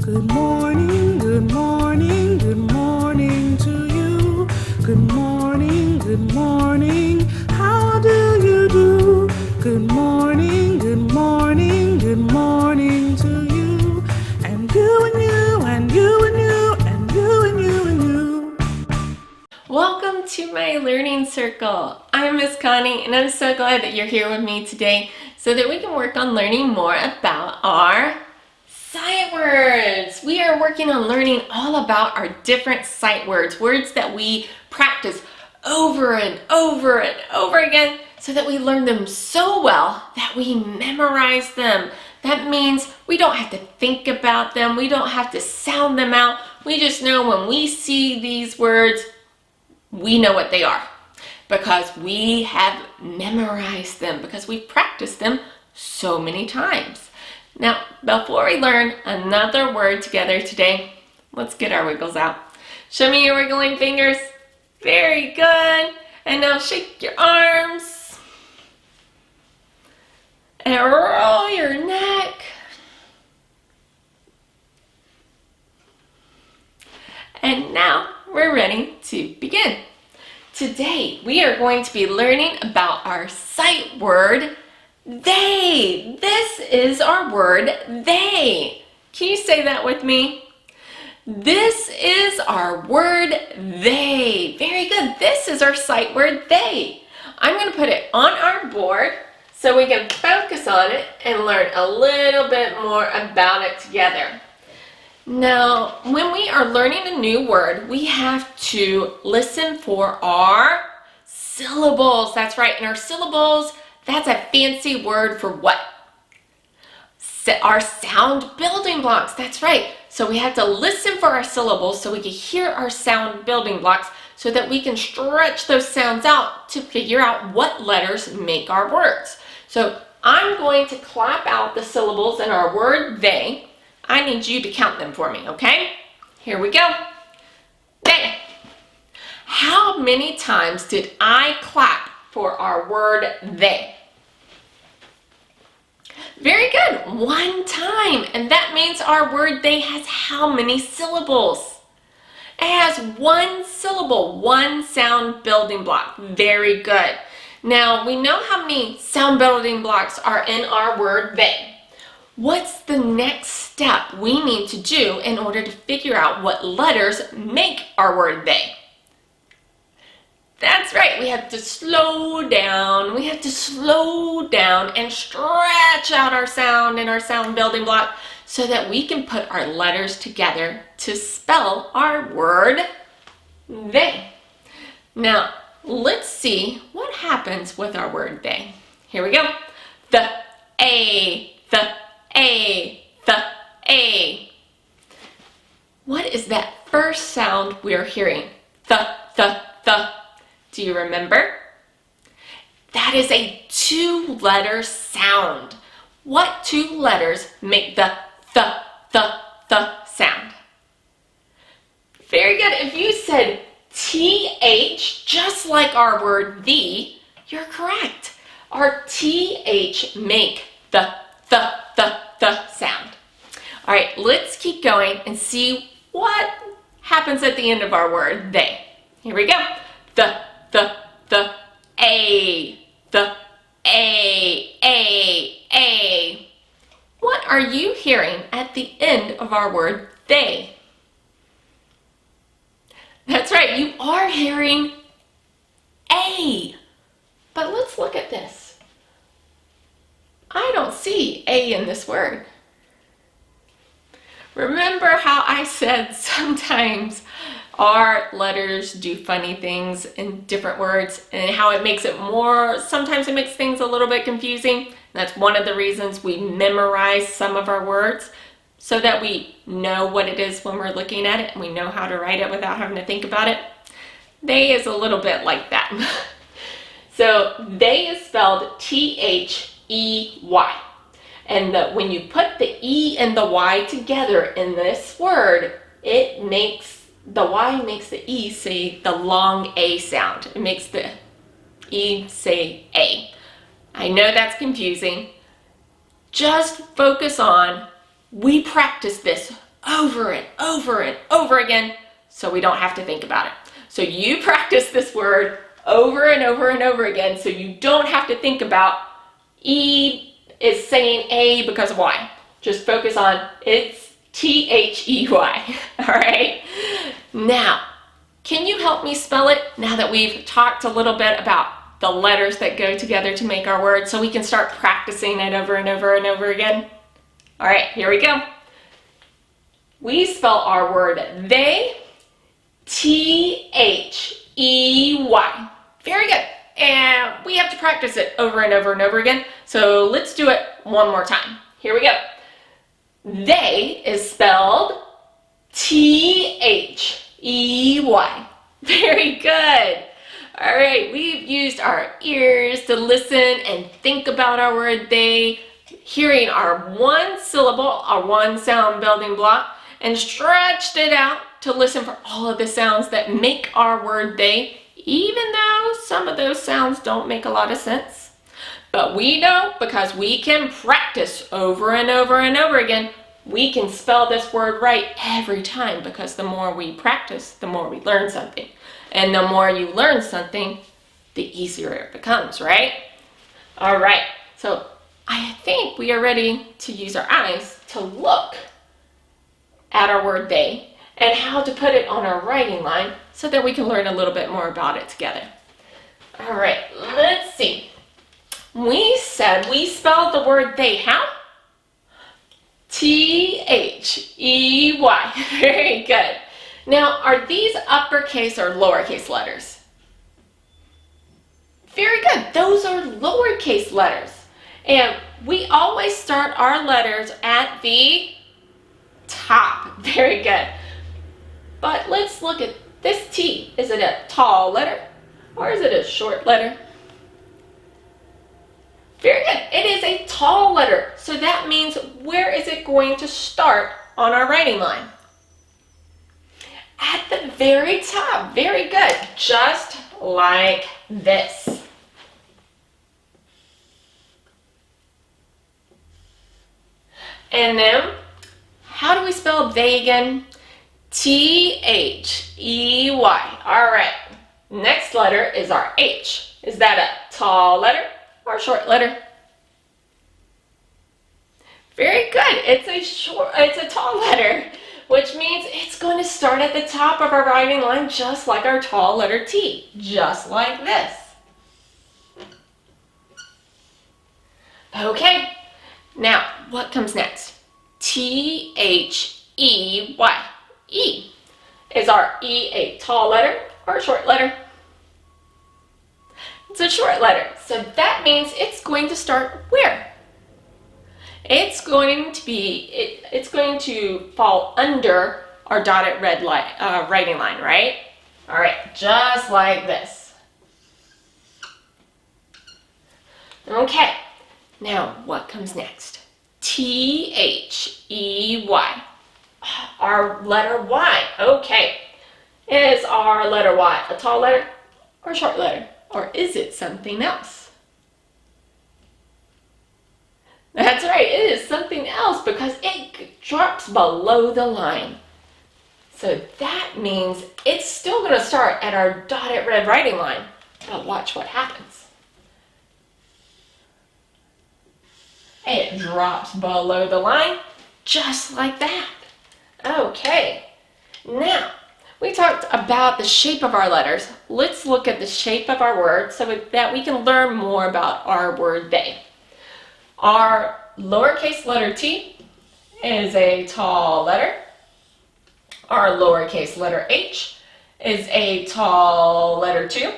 Good morning, good morning, good morning to you. Good morning, how do you do? Good morning, good morning, good morning to you. And you and you and you and you and you and you and you. Welcome to my learning circle. I'm Miss Connie and I'm so glad that you're here with me today so that we can work on learning more about our sight words. We are working on learning all about our different sight words, words that we practice over and over and over again so that we learn them so well that we memorize them. That means we don't have to think about them. We don't have to sound them out. We just know when we see these words, we know what they are because we have memorized them, because we practiced them so many times. Now, before we learn another word together today, let's get our wiggles out. Show me your wiggling fingers. Very good. And now shake your arms. And roll your neck. And now we're ready to begin. Today we are going to be learning about our sight word, they. This is our word, they. Can you say that with me? This is our word, they. Very good. This is our sight word, they. I'm going to put it on our board so we can focus on it and learn a little bit more about it together. Now, when we are learning a new word, we have to listen for our syllables. That's right. And our syllables, that's a fancy word for what? Our sound building blocks. That's right. So we have to listen for our syllables so we can hear our sound building blocks so that we can stretch those sounds out to figure out what letters make our words. So I'm going to clap out the syllables in our word, they. I need you to count them for me, okay? Here we go. They. How many times did I clap for our word they? Very good. One time. And that means our word they has how many syllables? It has one syllable, one sound building block. Very good. Now, we know how many sound building blocks are in our word they. What's the next step we need to do in order to figure out what letters make our word they? That's right, we have to slow down. We have to slow down and stretch out our sound and our sound building block so that we can put our letters together to spell our word they. Now, let's see what happens with our word they. Here we go. The A, the A, the A. What is that first sound we're hearing? The. Do you remember? That is a two-letter sound. What two letters make the sound? Very good. If you said TH, just like our word the, you're correct. Our TH make the sound. All right, let's keep going and see what happens at the end of our word, they. Here we go. The A, the A. What are you hearing at the end of our word, they? That's right, you are hearing A. But let's look at this. I don't see A in this word. Remember how I said sometimes our letters do funny things in different words and how it makes it sometimes it makes things a little bit confusing. That's one of the reasons we memorize some of our words so that we know what it is when we're looking at it and we know how to write it without having to think about it. They is a little bit like that. So they is spelled T-H-E-Y. And when you put the E and the Y together in this word, the Y makes the E say the long A sound. It makes the E say A. I know that's confusing. Just focus on, we practice this over and over and over again so we don't have to think about it. So you practice this word over and over and over again so you don't have to think about E is saying A because of Y. Just focus on it's T-H-E-Y. All right? Now, can you help me spell it now that we've talked a little bit about the letters that go together to make our word so we can start practicing it over and over and over again? All right, here we go. We spell our word they, T-H-E-Y. Very good. And we have to practice it over and over and over again. So let's do it one more time. Here we go. They is spelled T-H-E-Y. Very good. All right, we've used our ears to listen and think about our word they, hearing our one syllable, our one sound building block, and stretched it out to listen for all of the sounds that make our word they, even though some of those sounds don't make a lot of sense. But we know because we can practice over and over and over again, we can spell this word right every time because the more we practice, the more we learn something. And the more you learn something, the easier it becomes, right? All right, so I think we are ready to use our eyes to look at our word they and how to put it on our writing line so that we can learn a little bit more about it together. All right, let's see. We said we spelled the word they how? T-H-E-Y. Very good. Now, are these uppercase or lowercase letters? Very good. Those are lowercase letters. And we always start our letters at the top. Very good. But let's look at this T. Is it a tall letter or is it a short letter? Very good. It is a tall letter. So that means where is it going to start on our writing line? At the very top. Very good. Just like this. And then, how do we spell they again? T-H-E-Y. All right. Next letter is our H. Is that a tall letter or a short letter? Very good. It's a tall letter, which means it's going to start at the top of our writing line just like our tall letter T, just like this. Okay, now what comes next? T-H-E-Y. E. Is our E a tall letter or a short letter? It's a short letter, so that means it's going to start where? It's going to fall under our dotted red writing line, right? All right, just like this. Okay, now what comes next? T-H-E-Y. Our letter Y. Okay, is our letter Y a tall letter or a short letter? Or is it something else? That's right, it is something else because it drops below the line. So that means it's still going to start at our dotted red writing line. But watch what happens. It drops below the line just like that. Okay, now we talked about the shape of our letters. Let's look at the shape of our word so that we can learn more about our word they. Our lowercase letter T is a tall letter. Our lowercase letter H is a tall letter too.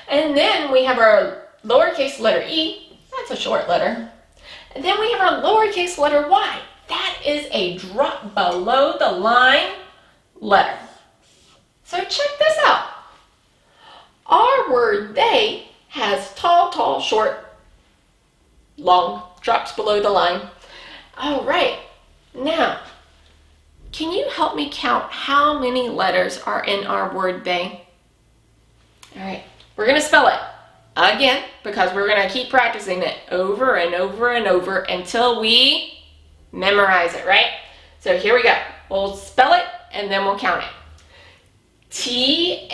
And then we have our lowercase letter E, that's a short letter. And then we have our lowercase letter Y, that is a drop below the line letter. So check this out. Our word they has tall, tall, short, long, drops below the line. All right, now, can you help me count how many letters are in our word they? All right, we're gonna spell it again because we're gonna keep practicing it over and over and over until we memorize it, right? So here we go. we'll spell it and then we'll count it. T-H-E-Y.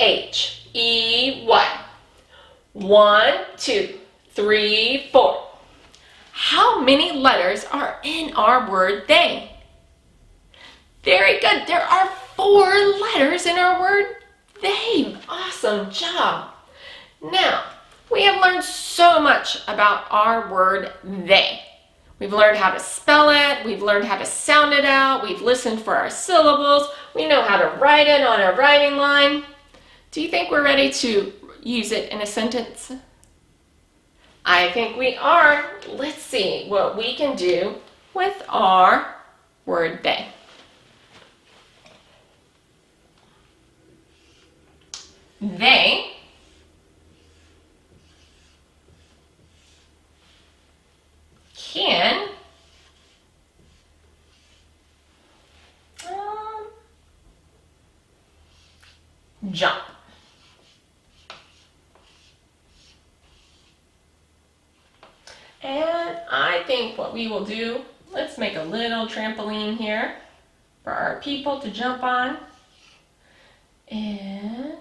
1, 2, 3, 4. How many letters are in our word they? Very good. There are 4 letters in our word they. Awesome job. Now, we have learned so much about our word they. We've learned how to spell it. We've learned how to sound it out. We've listened for our syllables. We know how to write it on a writing line. Do you think we're ready to use it in a sentence? I think we are. Let's see what we can do with our word they. They can jump. And I think what we will do, let's make a little trampoline here for our people to jump on. And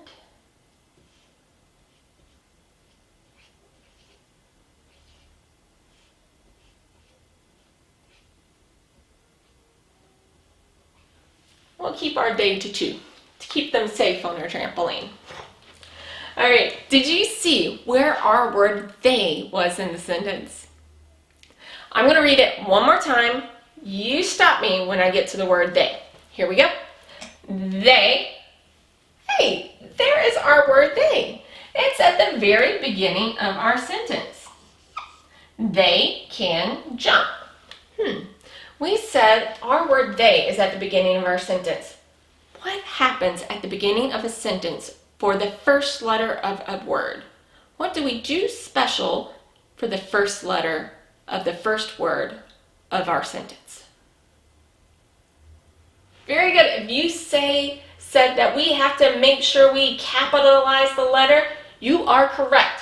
we'll keep our day to 2 to keep them safe on our trampoline. All right, did you see where our word they was in the sentence? I'm going to read it one more time. You stop me when I get to the word they. Here we go. They. Hey, there is our word they. It's at the very beginning of our sentence. They can jump. We said our word they is at the beginning of our sentence. What happens at the beginning of a sentence for the first letter of a word? What do we do special for the first letter of the first word of our sentence? Very good. If you said that we have to make sure we capitalize the letter, you are correct.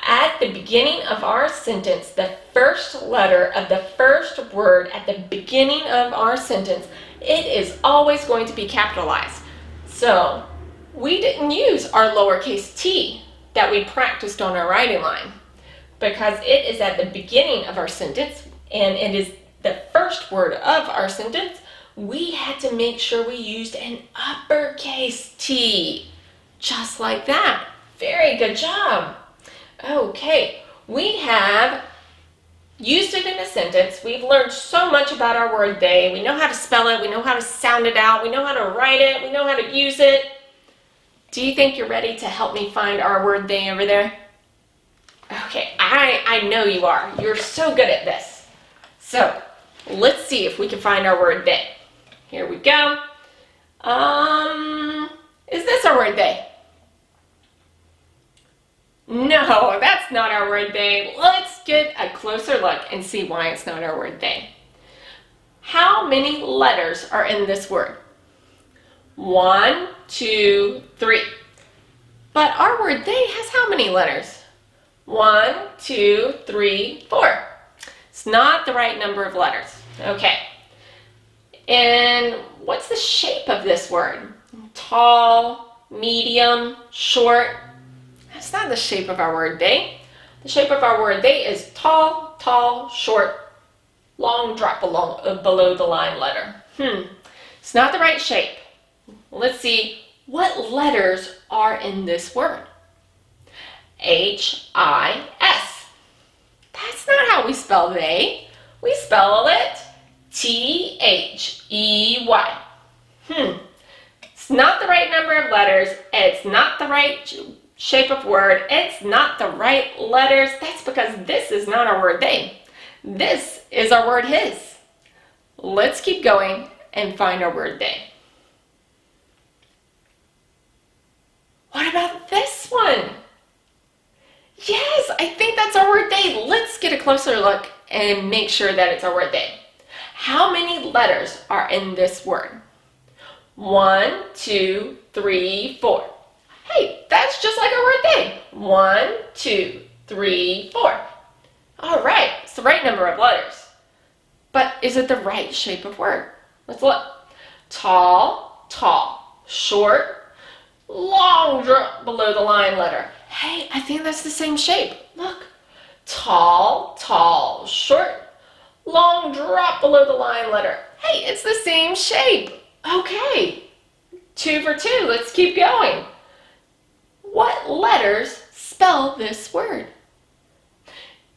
At the beginning of our sentence, the first letter of the first word at the beginning of our sentence, it is always going to be capitalized. So we didn't use our lowercase t that we practiced on our writing line because it is at the beginning of our sentence and it is the first word of our sentence. We had to make sure we used an uppercase T, just like that. Very good job. Okay, we have used it in a sentence. We've learned so much about our word they. We know how to spell it. We know how to sound it out. We know how to write it. We know how to use it. Do you think you're ready to help me find our word they over there? Okay, I know you are. You're so good at this. So let's see if we can find our word they. Here we go. Is this our word they? No, that's not our word they. Let's get a closer look and see why it's not our word they. How many letters are in this word? 1, 2, 3. But our word they has how many letters? 1, 2, 3, 4. It's not the right number of letters. Okay. And what's the shape of this word? Tall, medium, short? That's not the shape of our word they. The shape of our word they is tall, tall, short, long drop below the line letter. It's not the right shape. Let's see what letters are in this word. H-I-S. That's not how we spell they. We spell it T-H-E-Y. It's not the right number of letters. It's not the right shape of word. It's not the right letters. That's because this is not our word they. This is our word his. Let's keep going and find our word they. What about this one? Yes, I think that's our word they. Let's get a closer look and make sure that it's our word they. How many letters are in this word? 1, 2, 3, 4. Hey, that's just like our word they. 1, 2, 3, 4. All right, it's the right number of letters. But is it the right shape of word? Let's look. Tall, tall, short, long drop below the line letter. Hey, I think that's the same shape. Look. Tall, tall, short, long drop below the line letter. Hey, it's the same shape. Okay, 2 for 2. Let's keep going. What letters spell this word?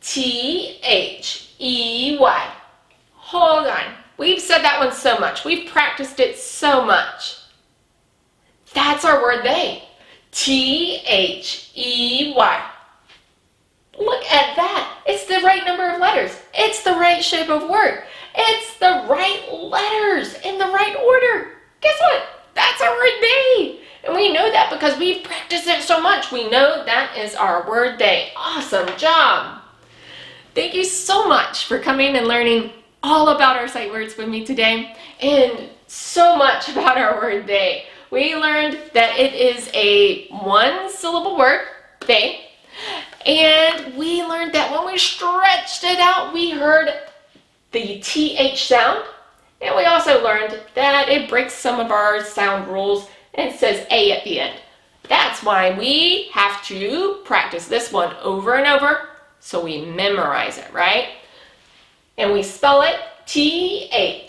T-H-E-Y. Hold on. We've said that one so much. We've practiced it so much. That's our word they. T-H-E-Y. Look at that. It's the right number of letters. It's the right shape of word. It's the right letters in the right order. Guess what? That's our word they. And we know that because we've practiced it so much. We know that is our word they. Awesome job. Thank you so much for coming and learning all about our sight words with me today and so much about our word they. We learned that it is a one-syllable word, they. And we learned that when we stretched it out, we heard the TH sound. And we also learned that it breaks some of our sound rules and says A at the end. That's why we have to practice this one over and over so we memorize it, right? And we spell it T-H-E-Y.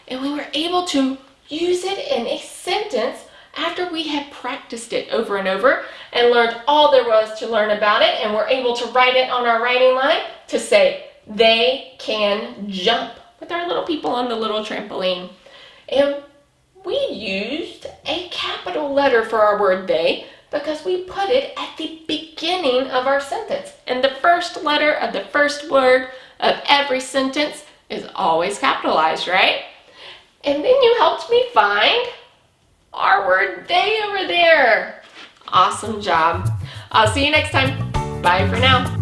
And we were able to use it in a sentence after we had practiced it over and over and learned all there was to learn about it, and we're able to write it on our writing line to say, they can jump, with our little people on the little trampoline. And we used a capital letter for our word they because we put it at the beginning of our sentence. And the first letter of the first word of every sentence is always capitalized, right? And then you helped me find our word they over there. Awesome job. I'll see you next time. Bye for now.